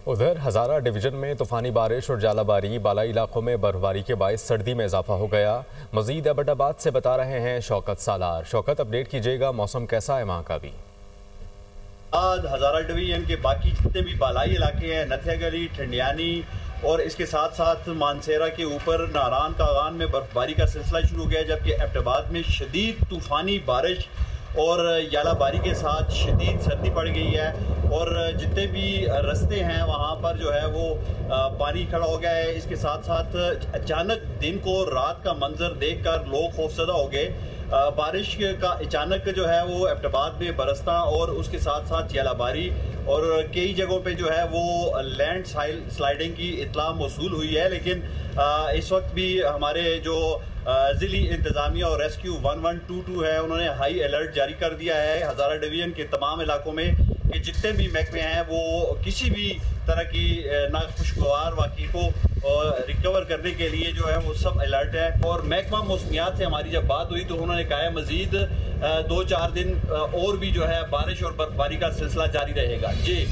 उधर हज़ारा डिवीज़न में तूफ़ानी बारिश और जालाबारी, बालाई इलाकों में बर्फबारी के बायस सर्दी में इजाफा हो गया। मजीद एबटाबाद से बता रहे हैं शौकत सालार। शौकत, अपडेट कीजिएगा, मौसम कैसा है वहाँ का भी? आज हज़ारा डिवीजन के बाकी जितने भी बालाई इलाके हैं, नथिया गली, ठंडियानी और इसके साथ साथ मानसेरा के ऊपर नारान कागान में बर्फबारी का सिलसिला शुरू हो गया, जबकि एबटाबाद में शदीद तूफ़ानी बारिश और यालाबारी के साथ शदीद सर्दी पड़ गई है और जितने भी रास्ते हैं वहाँ पर जो है वो पानी खड़ा हो गया है। इसके साथ साथ अचानक दिन को रात का मंजर देखकर लोग खौफजदा हो गए। बारिश का अचानक जो है वो एबटाबाद में बरसना और उसके साथ साथ यालाबारी और कई जगहों पे जो है वो लैंड स्लाइडिंग की इत्तला मौसूल हुई है। लेकिन इस वक्त भी हमारे जो ज़िली इंतज़ामिया और रेस्क्यू 1122 है, उन्होंने हाई अलर्ट जारी कर दिया है हज़ारा डिवीज़न के तमाम इलाकों में कि जितने भी महकमे हैं वो किसी भी तरह की नाखुशगवार वाक़ई को रिकवर करने के लिए जो है वो सब अलर्ट है। और महकमा मौसमियात से हमारी जब बात हुई तो उन्होंने कहा है मज़ीद 2-4 दिन और भी जो है बारिश और बर्फबारी का सिलसिला जारी रहेगा। जी।